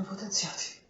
vanno potenziati.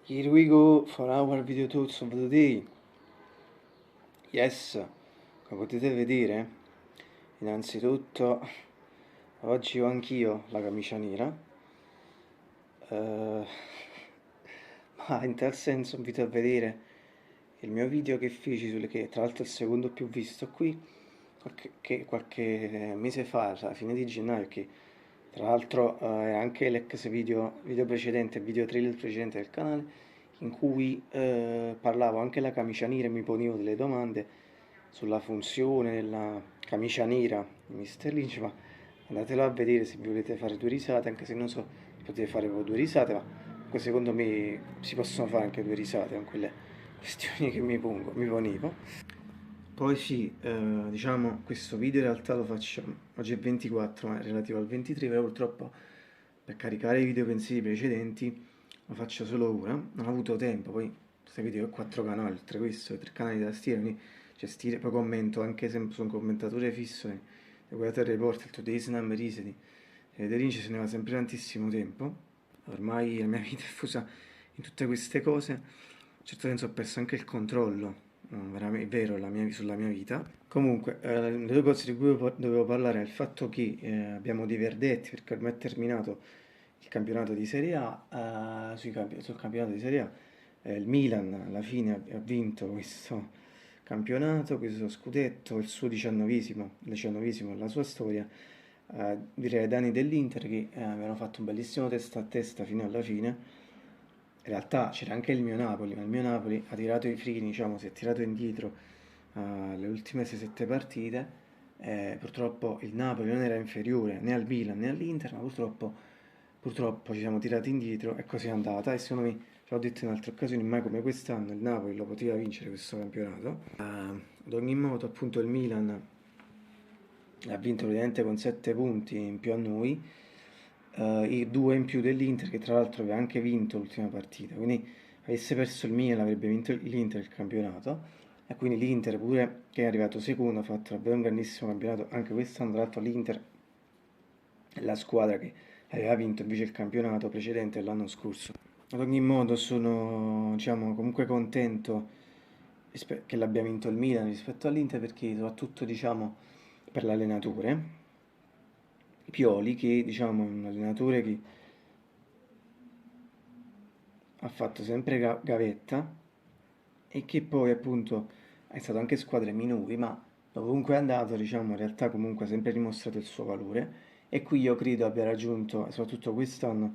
Here we go for our video tools of the day. Yes, come potete vedere, innanzitutto oggi ho anch'io la camicia nera, ma in tal senso invito a vedere il mio video che feci, che tra l'altro è il secondo più visto qui, qualche mese fa, alla fine di gennaio, che tra l'altro è anche l'ex video precedente, video trailer precedente del canale, in cui parlavo anche della camicia nera e mi ponevo delle domande sulla funzione della camicia nera di Mr. Lynch, ma andatelo a vedere se vi volete fare due risate, anche se non so, potete fare proprio due risate, ma secondo me si possono fare anche due risate con quelle questioni che mi ponevo. Poi sì, diciamo, questo video in realtà lo faccio, oggi è 24, ma è relativo al 23, però purtroppo per caricare i video pensieri precedenti lo faccio solo ora, non ho avuto tempo, poi questo video ho 4 canali, oltre questo, 3 canali da stile, quindi c'è stile, poi commento anche se sono un commentatore fisso, di Weather Report, il Today's Number Easy, di Lynch se ne va sempre tantissimo tempo, ormai la mia vita è fusa in tutte queste cose, in un certo senso ho perso anche il controllo, veramente vero, sulla mia vita. Comunque, le due cose di cui dovevo parlare è il fatto che abbiamo dei verdetti, perché ormai è terminato il campionato di Serie A, sul campionato di Serie A, il Milan alla fine ha vinto questo campionato, questo scudetto, il suo diciannovesimo della sua storia, direi ai danni dell'Inter che avevano fatto un bellissimo testa a testa fino alla fine. In realtà c'era anche il mio Napoli, ma il mio Napoli ha tirato i freni, diciamo, si è tirato indietro le ultime 6-7 partite. Purtroppo il Napoli non era inferiore né al Milan né all'Inter, ma purtroppo ci siamo tirati indietro e così è andata. E secondo me, l'ho detto in altre occasioni, mai come quest'anno il Napoli lo poteva vincere questo campionato. Ad ogni modo, appunto, il Milan ha vinto praticamente con 7 punti in più a noi, e 2 in più dell'Inter che tra l'altro aveva anche vinto l'ultima partita, quindi avesse perso il Milan avrebbe vinto l'Inter il campionato, e quindi l'Inter pure che è arrivato secondo ha fatto davvero un grandissimo campionato anche quest'anno. Tra l'altro l'Inter è la squadra che aveva vinto invece il campionato precedente l'anno scorso. Ad ogni modo sono, diciamo, comunque contento che l'abbia vinto il Milan rispetto all'Inter, perché soprattutto, diciamo, per l'allenatore Pioli, che diciamo è un allenatore che ha fatto sempre gavetta e che poi appunto è stato anche squadre minori, ma dovunque è andato, diciamo, in realtà comunque ha sempre dimostrato il suo valore, e qui io credo abbia raggiunto, soprattutto quest'anno,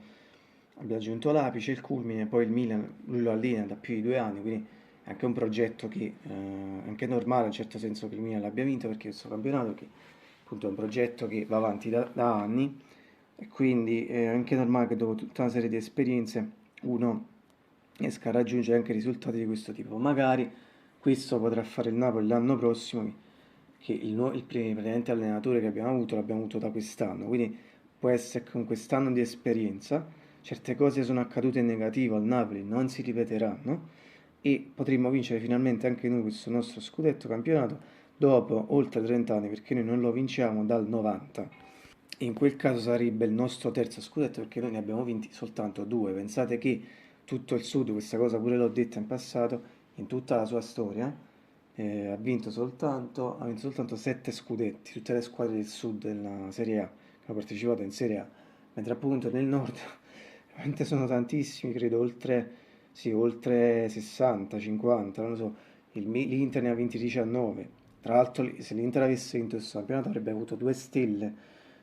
abbia raggiunto l'apice, il culmine. Poi il Milan lui lo allena da più di 2 anni, quindi è anche un progetto che è anche normale in un certo senso che il Milan l'abbia vinto, perché questo campionato che appunto è un progetto che va avanti da anni, e quindi è anche normale che dopo tutta una serie di esperienze uno riesca a raggiungere anche risultati di questo tipo. Magari questo potrà fare il Napoli l'anno prossimo, che il primo praticamente allenatore che abbiamo avuto l'abbiamo avuto da quest'anno, quindi può essere che con quest'anno di esperienza certe cose sono accadute in negativo al Napoli, non si ripeteranno, e potremmo vincere finalmente anche noi questo nostro scudetto campionato dopo oltre 30 anni, perché noi non lo vinciamo dal 90. In quel caso sarebbe il nostro terzo scudetto, perché noi ne abbiamo vinti soltanto 2. Pensate che tutto il Sud, questa cosa pure l'ho detta in passato, in tutta la sua storia, ha vinto soltanto 7 scudetti, tutte le squadre del Sud della Serie A che hanno partecipato in Serie A, mentre appunto nel Nord veramente sono tantissimi, credo oltre, sì, oltre 60, 50, non lo so. L'Inter ne ha vinti 19. Tra l'altro, se l'Inter avesse vinto questo campionato avrebbe avuto 2 stelle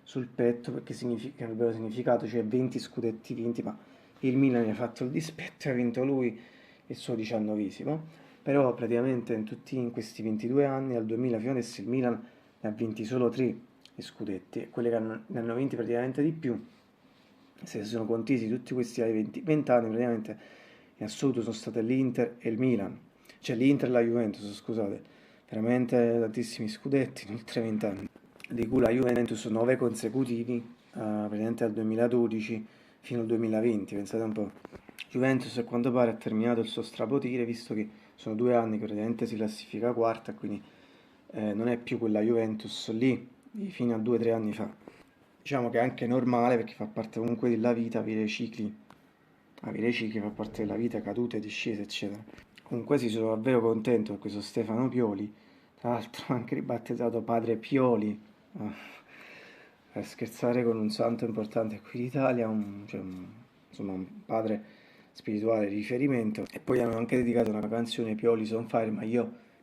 sul petto, perché che avrebbero significato, cioè, 20 scudetti vinti, ma il Milan ne ha fatto il dispetto e ha vinto lui il suo 19esimo. Però praticamente in questi 22 anni, al 2000 fino adesso, il Milan ne ha vinti solo 3 di scudetti, e quelli che ne hanno vinti praticamente di più, se si sono contesi tutti questi 20 anni, praticamente in assoluto sono state l'Inter e il Milan, cioè l'Inter e la Juventus, scusate, veramente tantissimi scudetti in oltre 20 anni, di cui la Juventus 9 consecutivi, praticamente dal 2012 fino al 2020, pensate un po'. Juventus a quanto pare ha terminato il suo strapotire, visto che sono 2 anni che praticamente si classifica quarta, quindi non è più quella Juventus lì fino a 2 o 3 anni fa. Diciamo che è anche normale, perché fa parte comunque della vita avere cicli fa parte della vita, cadute, discese, eccetera. Comunque sì, sono davvero contento per questo Stefano Pioli, tra l'altro anche ribattezzato Padre Pioli, per scherzare con un santo importante qui d'Italia, insomma un padre spirituale di riferimento. E poi hanno anche dedicato una canzone, Pioli is on fire,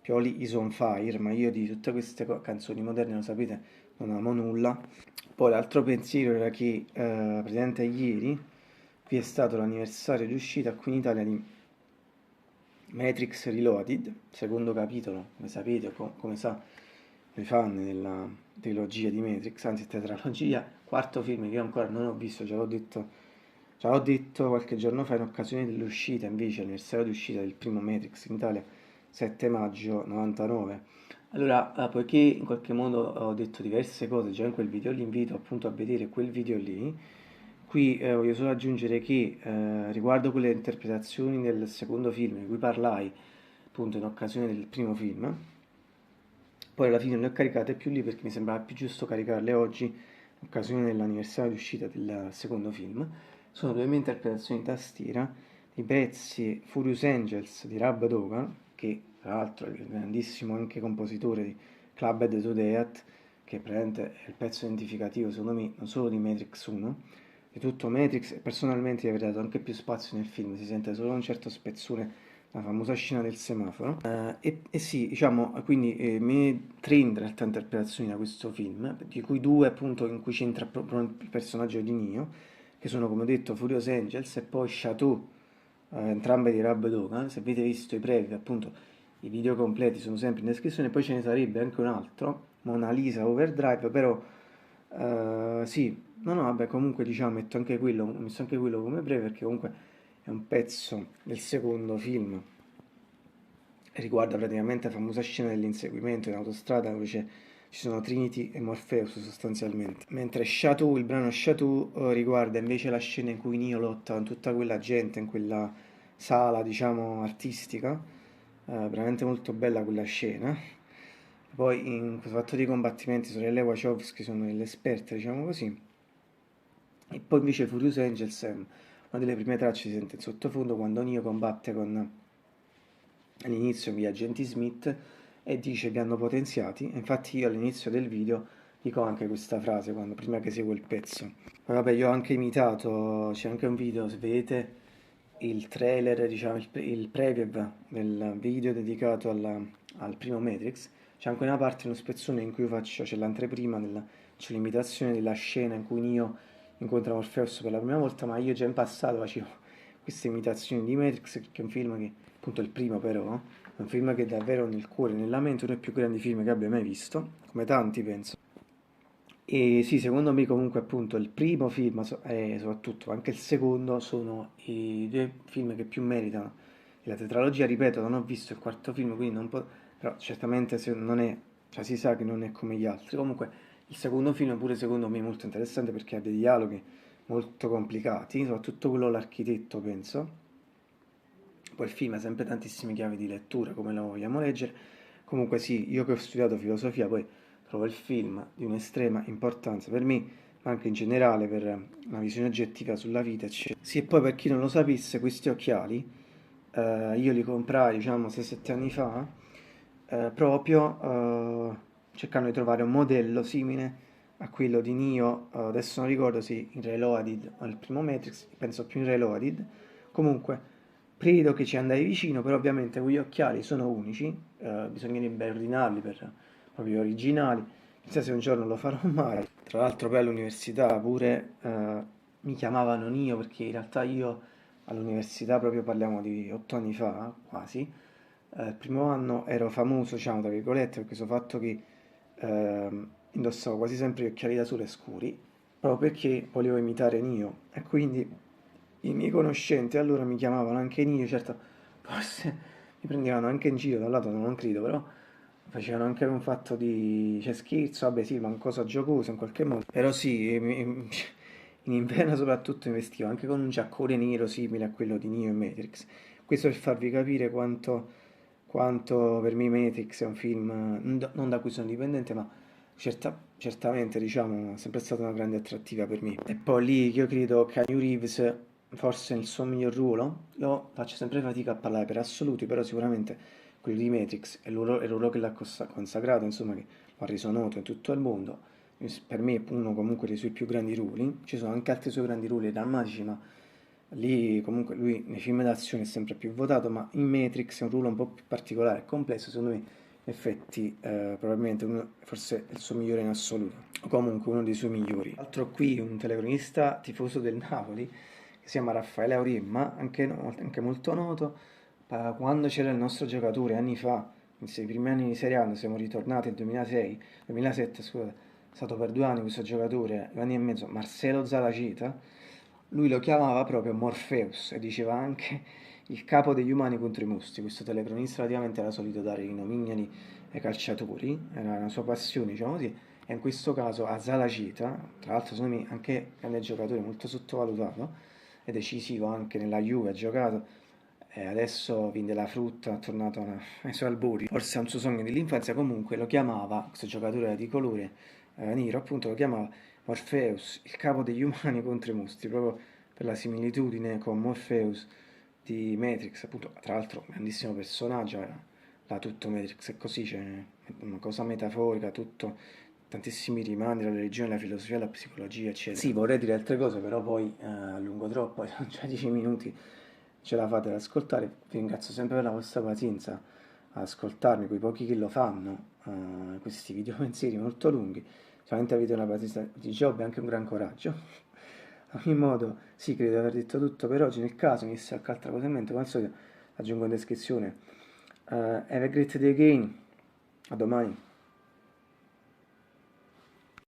Pioli is on fire, ma io di tutte queste canzoni moderne, lo sapete, non amo nulla. Poi l'altro pensiero era che praticamente ieri qui è stato l'anniversario di uscita qui in Italia di Matrix Reloaded, secondo capitolo, come sapete, come sa i fan della trilogia di Matrix, anzi tetralogia, quarto film che io ancora non ho visto, già l'ho detto qualche giorno fa in occasione dell'uscita, invece, anniversario di uscita del primo Matrix in Italia, 7 maggio 99. Allora, poiché in qualche modo ho detto diverse cose già in quel video, li invito appunto a vedere quel video lì. Qui voglio solo aggiungere che riguardo quelle interpretazioni del secondo film di cui parlai appunto in occasione del primo film, poi alla fine non le ho caricate più lì perché mi sembrava più giusto caricarle oggi in occasione dell'anniversario di uscita del secondo film. Sono 2 mie interpretazioni in tastiera di pezzi Furious Angels di Rab Dogan, che tra l'altro è il grandissimo anche compositore di Clubbed to Death, che praticamente è il pezzo identificativo secondo me non solo di Matrix 1, di tutto Matrix, e personalmente gli avrei dato anche più spazio nel film, si sente solo un certo spezzone, la famosa scena del semaforo. E sì, diciamo, quindi tre in realtà interpretazioni da questo film, di cui due appunto in cui c'entra proprio il personaggio di Neo, che sono come ho detto Furious Angels e poi Chateau, entrambe di Rob Dogan. Se avete visto i brevi, appunto i video completi sono sempre in descrizione, poi ce ne sarebbe anche un altro, Mona Lisa Overdrive, però sì, no no, vabbè, comunque diciamo ho messo anche quello come breve perché comunque è un pezzo del secondo film, riguarda praticamente la famosa scena dell'inseguimento in autostrada dove ci sono Trinity e Morpheus sostanzialmente. Mentre Chateau, il brano Chateau, riguarda invece la scena in cui Neo lotta con tutta quella gente in quella sala, diciamo, artistica. Veramente molto bella quella scena. Poi in questo fatto di combattimenti sorelle Wachowski sono delle esperte, diciamo così. E poi invece Furious Angels è una delle prime tracce si sente in sottofondo quando Neo combatte con all'inizio gli agenti Smith e dice li hanno potenziati. E infatti io all'inizio del video dico anche questa frase quando, prima che seguo il pezzo. Poi vabbè, io ho anche imitato, c'è anche un video, se vedete il trailer, diciamo il preview del video dedicato al primo Matrix, c'è anche una parte, uno spezzone in cui c'è l'anteprima, c'è l'imitazione della scena in cui Neo incontra Morpheus per la prima volta, ma io già in passato facevo queste imitazioni di Matrix, perché è un film che, appunto il primo però, è un film che davvero nel cuore, nella mente, è uno dei più grandi film che abbia mai visto, come tanti penso. E sì, secondo me comunque appunto il primo film e soprattutto anche il secondo sono i due film che più meritano. E la tetralogia, ripeto, non ho visto il quarto film, quindi non po- però certamente non è, cioè si sa che non è come gli altri. Comunque il secondo film pure secondo me è molto interessante perché ha dei dialoghi molto complicati, soprattutto quello l'architetto penso. Poi il film ha sempre tantissime chiavi di lettura, come lo vogliamo leggere. Comunque sì, io che ho studiato filosofia, poi trovo il film di un'estrema importanza per me, ma anche in generale per una visione oggettiva sulla vita, eccetera. Sì, e poi per chi non lo sapesse, questi occhiali io li comprai, diciamo, 6-7 anni fa, proprio cercando di trovare un modello simile a quello di Neo, adesso non ricordo se in Reloaded o il primo Matrix, penso più in Reloaded. Comunque, credo che ci andai vicino, però ovviamente quegli occhiali sono unici, bisognerebbe ordinarli per proprio originali. Chissà se un giorno lo farò mai. Tra l'altro poi all'università pure mi chiamavano Neo perché in realtà io all'università, proprio parliamo di 8 anni fa, quasi, il primo anno ero famoso, diciamo, tra virgolette, per questo fatto che indossavo quasi sempre gli occhiali da sole scuri, proprio perché volevo imitare Neo. E quindi i miei conoscenti allora mi chiamavano anche Neo, certo, forse mi prendevano anche in giro, da un lato non credo, però facevano anche un fatto di, cioè scherzo, vabbè sì, ma una cosa giocosa in qualche modo. Però sì, in inverno soprattutto mi vestivo anche con un giaccone nero simile a quello di Neo e Matrix. Questo per farvi capire quanto per me Matrix è un film, non da cui sono dipendente, ma certamente, diciamo, è sempre stata una grande attrattiva per me. E poi lì io credo che Keanu Reeves, forse nel suo miglior ruolo, io faccio sempre fatica a parlare per assoluti, però sicuramente quello di Matrix è il ruolo che l'ha consacrato, insomma, che lo ha reso noto in tutto il mondo. Per me è uno comunque dei suoi più grandi ruoli. Ci sono anche altri suoi grandi ruoli drammatici, ma lì comunque lui nei film d'azione è sempre più votato, ma in Matrix è un ruolo un po' più particolare e complesso, secondo me in effetti probabilmente forse è il suo migliore in assoluto, o comunque uno dei suoi migliori. Tra l'altro qui un telecronista tifoso del Napoli, che si chiama Raffaele Auremma, anche molto noto, quando c'era il nostro giocatore anni fa, i primi anni di Serie A, quando siamo ritornati nel 2006, 2007, scusa, è stato per 2 anni questo giocatore, 2 anni e mezzo, Marcelo Zalacita, lui lo chiamava proprio Morpheus e diceva anche il capo degli umani contro i mostri. Questo telecronista praticamente era solito dare i nomignoli ai calciatori, era una sua passione, diciamo così, e in questo caso a Zalacita, tra l'altro secondo me anche grande giocatore, molto sottovalutato, e decisivo anche nella Juve, ha giocato, e adesso vende la frutta, è tornato ai suoi albori, forse è un suo sogno dell'infanzia, comunque lo chiamava, questo giocatore era di colore nero, appunto lo chiamava Morpheus, il capo degli umani contro i mostri, proprio per la similitudine con Morpheus di Matrix, appunto, tra l'altro un grandissimo personaggio, era tutto Matrix è così, c'è una cosa metaforica, tutto tantissimi rimandi, la religione, la filosofia, la psicologia, eccetera. Sì, vorrei dire altre cose, però poi allungo troppo, sono già 10 minuti, ce la fate ad ascoltare. Vi ringrazio sempre per la vostra pazienza ad ascoltarmi, quei pochi che lo fanno, questi video pensieri molto lunghi. Sicuramente avete una pazienza di Giobbe e anche un gran coraggio. Ad ogni modo, sì, credo di aver detto tutto per oggi. Nel caso mi sia qualche altra cosa in mente, come al solito aggiungo in descrizione. Have a great day again. A domani.